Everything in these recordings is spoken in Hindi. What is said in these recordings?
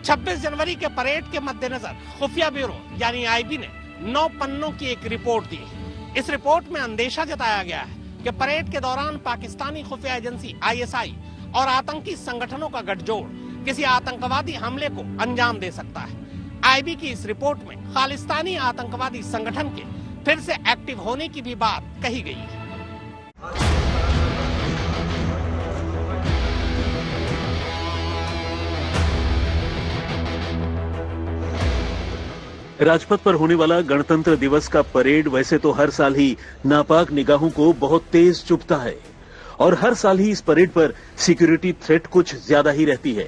26 जनवरी के परेड के मद्देनजर खुफिया ब्यूरो यानी आईबी ने 9 पन्नों की एक रिपोर्ट दी। इस रिपोर्ट में अंदेशा जताया गया है कि परेड के दौरान पाकिस्तानी खुफिया एजेंसी आईएसआई और आतंकी संगठनों का गठजोड़ किसी आतंकवादी हमले को अंजाम दे सकता है। आईबी की इस रिपोर्ट में खालिस्तानी आतंकवादी संगठन के फिर से एक्टिव होने की भी बात कही गई है। राजपथ पर होने वाला गणतंत्र दिवस का परेड वैसे तो हर साल ही नापाक निगाहों को बहुत तेज चुभता है और हर साल ही इस परेड पर सिक्योरिटी थ्रेट कुछ ज्यादा ही रहती है।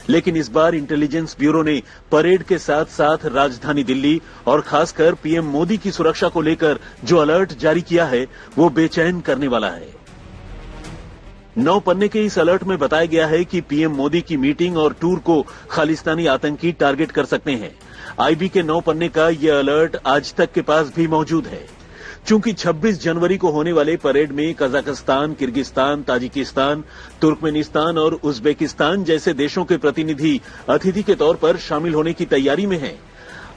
लेकिन इस बार इंटेलिजेंस ब्यूरो ने परेड के साथ साथ राजधानी दिल्ली और खासकर पीएम मोदी की सुरक्षा को लेकर जो अलर्ट जारी किया है वो बेचैन करने वाला है। 9 पन्ने के इस अलर्ट में बताया गया है कि पीएम मोदी की मीटिंग और टूर को खालिस्तानी आतंकी टारगेट कर सकते हैं। आईबी के 9 पन्ने का यह अलर्ट आज तक के पास भी मौजूद है। चूंकि 26 जनवरी को होने वाले परेड में कजाकिस्तान, किर्गिस्तान, ताजिकिस्तान, तुर्कमेनिस्तान और उज्बेकिस्तान जैसे देशों के प्रतिनिधि अतिथि के तौर पर शामिल होने की तैयारी में हैं,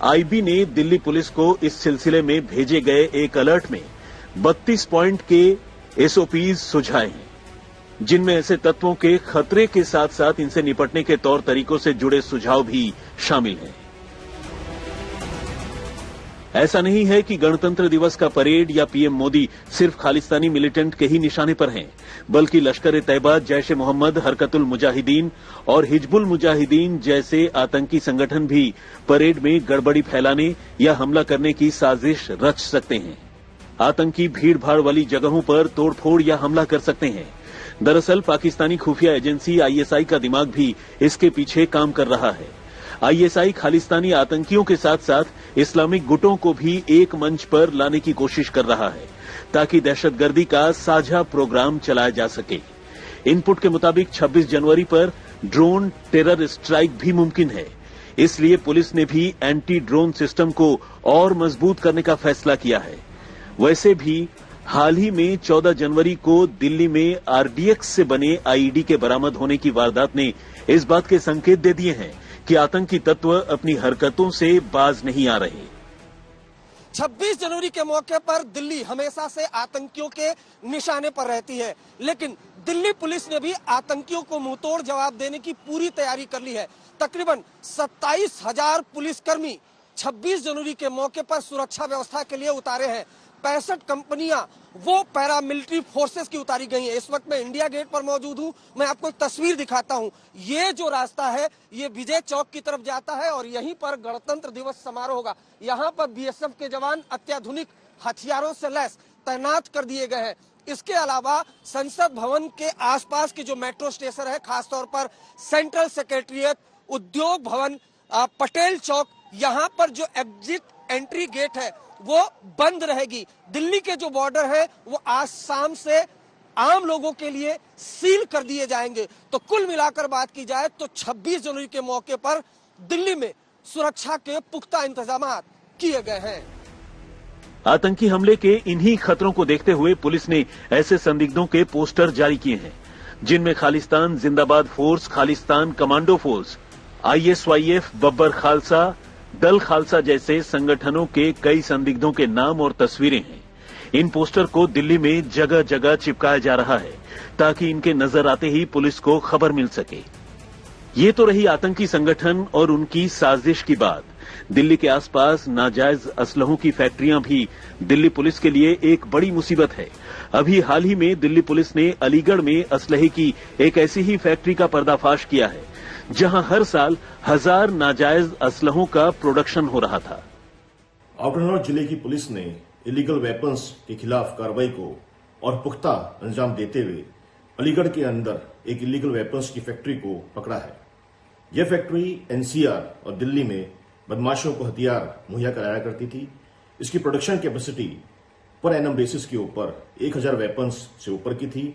आईबी ने दिल्ली पुलिस को इस सिलसिले में भेजे गए एक अलर्ट में 32 पॉइंट के एसओपीज सुझाए हैं, जिनमें ऐसे तत्वों के खतरे के साथ साथ इनसे निपटने के तौर तरीकों से जुड़े सुझाव भी शामिल हैं। ऐसा नहीं है कि गणतंत्र दिवस का परेड या पीएम मोदी सिर्फ खालिस्तानी मिलिटेंट के ही निशाने पर हैं, बल्कि लश्कर-ए-तैयबा, जैश-ए-मोहम्मद, हरकतुल मुजाहिदीन और हिजबुल मुजाहिदीन जैसे आतंकी संगठन भी परेड में गड़बड़ी फैलाने या हमला करने की साजिश रच सकते हैं। आतंकी भीड़-भाड़ वाली जगहों पर तोड़फोड़ या हमला कर सकते हैं। दरअसल पाकिस्तानी खुफिया एजेंसी आईएसआई का दिमाग भी इसके पीछे काम कर रहा है। आईएसआई खालिस्तानी आतंकियों के साथ साथ इस्लामिक गुटों को भी एक मंच पर लाने की कोशिश कर रहा है ताकि दहशतगर्दी का साझा प्रोग्राम चलाया जा सके। इनपुट के मुताबिक 26 जनवरी पर ड्रोन टेरर स्ट्राइक भी मुमकिन है, इसलिए पुलिस ने भी एंटी ड्रोन सिस्टम को और मजबूत करने का फैसला किया है। वैसे भी हाल ही में 14 जनवरी को दिल्ली में आरडीएक्स से बने आईईडी के बरामद होने की वारदात ने इस बात के संकेत दे दिए हैं कि आतंकी तत्व अपनी हरकतों से बाज नहीं आ रहे। 26 जनवरी के मौके पर दिल्ली हमेशा से आतंकियों के निशाने पर रहती है, लेकिन दिल्ली पुलिस ने भी आतंकियों को मुंहतोड़ जवाब देने की पूरी तैयारी कर ली है। तकरीबन 27,000 पुलिसकर्मी 26 जनवरी के मौके पर सुरक्षा व्यवस्था के लिए उतारे हैं। 65 कंपनियां वो पैरामिलिट्री फोर्सेस की उतारी गई हैं। इस वक्त मैं इंडिया गेट पर मौजूद हूं। मैं आपको एक तस्वीर दिखाता हूं। ये जो रास्ता है ये विजय चौक की तरफ जाता है और यहीं पर गणतंत्र दिवस समारोह होगा। यहाँ पर बीएसएफ के जवान अत्याधुनिक हथियारों से लैस तैनात कर दिए गए हैं। इसके अलावा संसद भवन के आसपास की जो मेट्रो स्टेशन है, खासतौर पर सेंट्रल सेक्रेटरिएट, उद्योग भवन, पटेल चौक, यहाँ पर जो एग्जिट एंट्री गेट है वो बंद रहेगी। दिल्ली के जो बॉर्डर है वो आज शाम से आम लोगों के लिए सील कर दिए जाएंगे। तो कुल मिलाकर बात की जाए तो 26 जनवरी के मौके पर दिल्ली में सुरक्षा के पुख्ता इंतजाम किए गए हैं। आतंकी हमले के इन्हीं खतरों को देखते हुए पुलिस ने ऐसे संदिग्धों के पोस्टर जारी किए हैं जिनमें Khalistan Zindabad force, Khalistan commando force, ISYF, Babbar Khalsa, Dal Khalsa जैसे संगठनों के कई संदिग्धों के नाम और तस्वीरें हैं। इन पोस्टर को दिल्ली में जगह जगह चिपकाया जा रहा है ताकि इनके नजर आते ही पुलिस को खबर मिल सके। ये तो रही आतंकी संगठन और उनकी साजिश की बात। दिल्ली के आसपास नाजायज असलहों की फैक्ट्रियां भी दिल्ली पुलिस के लिए एक बड़ी मुसीबत है। अभी हाल ही में दिल्ली पुलिस ने अलीगढ़ में असलहे की एक ऐसी ही फैक्ट्री का पर्दाफाश किया है जहां हर साल 1000 नाजायज असलहों का प्रोडक्शन हो रहा था। आउटर जिले की पुलिस ने इलीगल वेपन्स के खिलाफ कार्रवाई को और पुख्ता अंजाम देते हुए अलीगढ़ के अंदर एक इलीगल वेपन्स की फैक्ट्री को पकड़ा है। यह फैक्ट्री एनसीआर और दिल्ली में बदमाशों को हथियार मुहैया कराया करती थी। इसकी production capacity per annum basis के ऊपर 1000 वेपन्स से ऊपर की थी।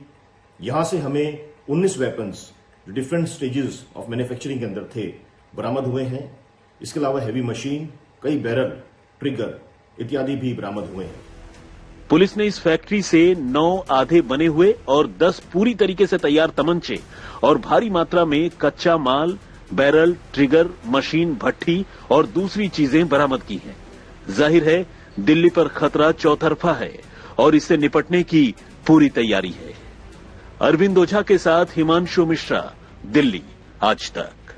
यहां से हमें 19 वेपन्स जो डिफरेंट स्टेजेस ऑफ मैन्युफैक्चरिंग के अंदर थे बरामद हुए हैं। इसके अलावा हैवी मशीन, कई बैरल, ट्रिगर इत्यादि भी बरामद हुए हैं। पुलिस ने इस फैक्ट्री से 9 आधे बने हुए और 10 पूरी तरीके से तैयार तमंचे और भारी मात्रा में कच्चा माल, बैरल, ट्रिगर, मशीन, भट्ठी और दूसरी चीजें बरामद की हैं। जाहिर है दिल्ली पर खतरा चौतरफा है और इससे निपटने की पूरी तैयारी है। अरविंद ओझा के साथ हिमांशु मिश्रा, दिल्ली, आज तक।